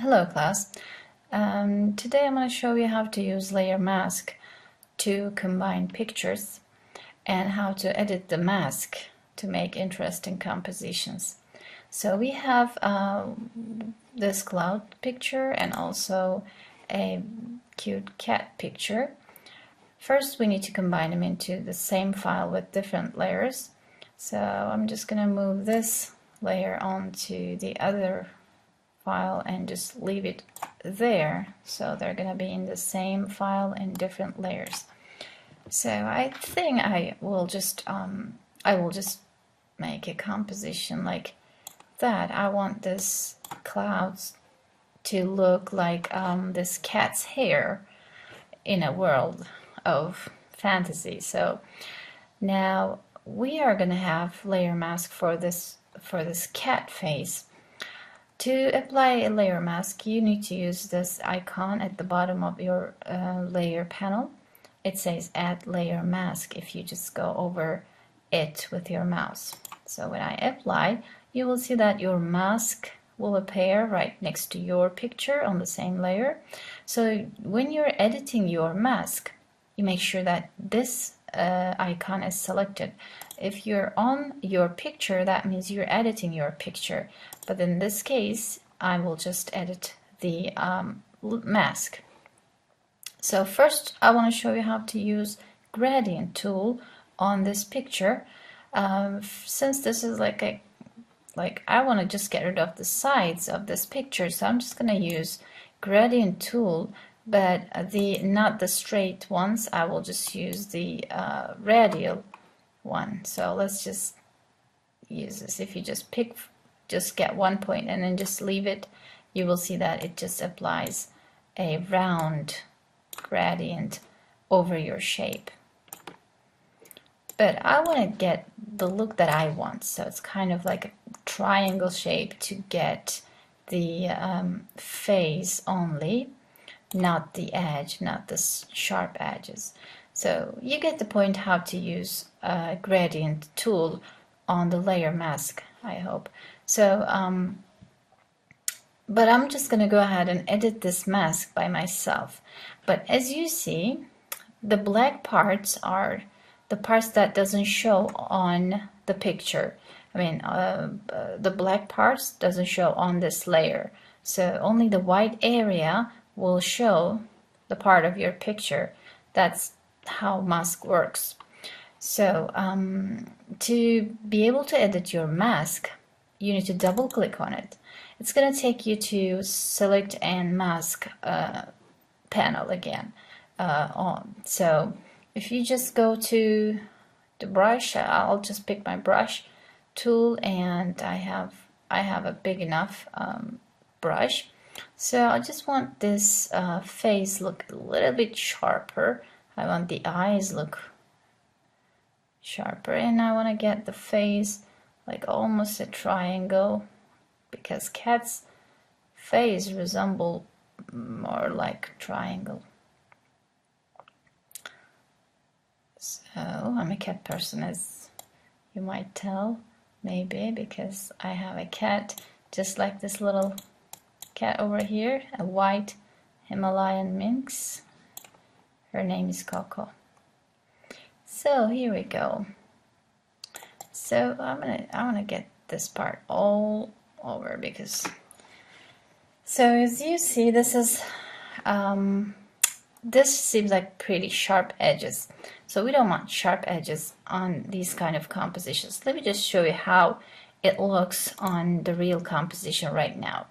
Hello class. Today I'm going to show you how to use layer mask to combine pictures and how to edit the mask to make interesting compositions. So we have this cloud picture and also a cute cat picture. First we need to combine them into the same file with different layers. So I'm just going to move this layer onto the other file and just leave it there, so they're going to be in the same file in different layers. So I think I will just make a composition like that. I want this clouds to look like this cat's hair in a world of fantasy. So now we are going to have layer mask for this cat face. To apply a layer mask, you need to use this icon at the bottom of your layer panel. It says add layer mask if you just go over it with your mouse. So when I apply, you will see that your mask will appear right next to your picture on the same layer. So when you're editing your mask, you make sure that this icon is selected. If you're on your picture, that means you're editing your picture. But in this case, I will just edit the mask. So first, I want to show you how to use gradient tool on this picture. Since this is like I want to just get rid of the sides of this picture, so I'm just going to use gradient tool, but not the straight ones. I will just use the radial one. So let's just use this. If you just get one point and then just leave it, you will see that it just applies a round gradient over your shape. But I want to get the look that I want, so it's kind of like a triangle shape to get the face only, not the edge, not the sharp edges. So you get the point how to use a gradient tool on the layer mask, I hope. So, but I'm just going to go ahead and edit this mask by myself. But as you see, the black parts are the parts that doesn't show on the picture. I mean, the black parts doesn't show on this layer. So only the white area will show the part of your picture. That's how mask works. So to be able to edit your mask, you need to double click on it. It's going to take you to select and mask panel again. So if you just go to the brush, I'll just pick my brush tool, and I have a big enough brush. So I just want this face look a little bit sharper. I want the eyes look sharper, and I want to get the face like almost a triangle, because cat's face resemble more like triangle. So I'm a cat person, as you might tell, maybe because I have a cat just like this little cat over here, a white Himalayan minx. Her name is Coco. So here we go. So I want to get this part all over, because so as you see, this seems like pretty sharp edges. So we don't want sharp edges on these kind of compositions. Let me just show you how it looks on the real composition right now.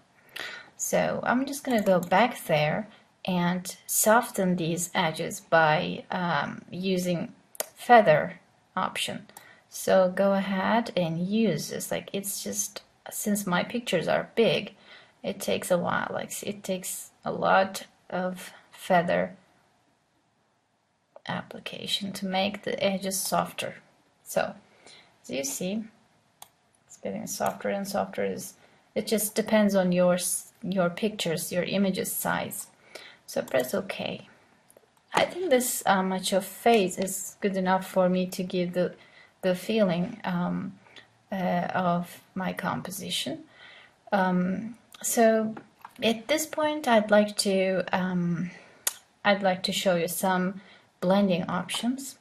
So I'm just going to go back there and soften these edges by using feather option. So go ahead and use this. Like, it's just, since my pictures are big, it takes a while. Like, it takes a lot of feather application to make the edges softer. So as you see, it's getting softer and softer. It just depends on your pictures, your images size. So press OK. I think this much of face is good enough for me to give the feeling of my composition. So At this point, I'd like to show you some blending options,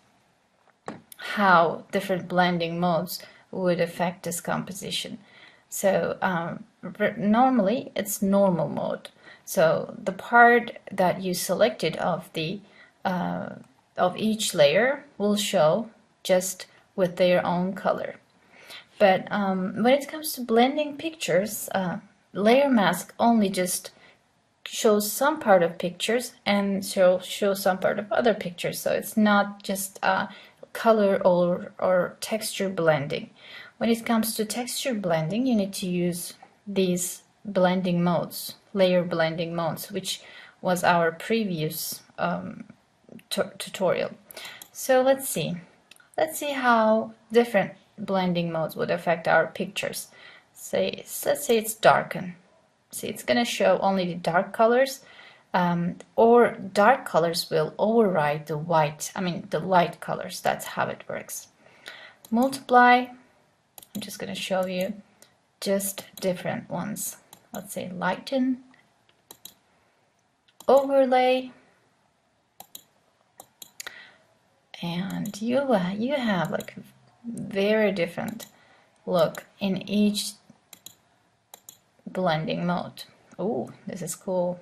how different blending modes would affect this composition. So normally it's normal mode. So the part that you selected of the of each layer will show just with their own color. But when it comes to blending pictures, layer mask only just shows some part of pictures and shows some part of other pictures. So it's not just color or texture blending. When it comes to texture blending, you need to use these blending modes, layer blending modes, which was our previous tutorial. So let's see how different blending modes would affect our pictures. Let's say it's darken. See, it's going to show only the dark colors, or dark colors will override the the light colors. That's how it works. Multiply, I'm just going to show you just different ones. Let's say lighten, overlay, and you have like very different look in each blending mode. Oh, this is cool.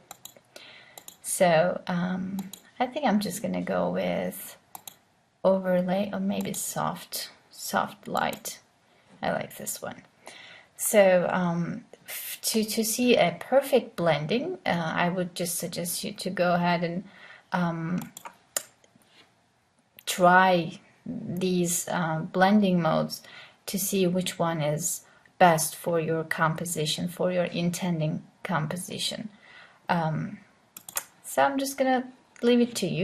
So I think I'm just gonna go with overlay, or maybe soft light. I like this one. So to see a perfect blending, I would just suggest you to go ahead and try these blending modes to see which one is best for your composition, for your intending composition. So I'm just gonna leave it to you.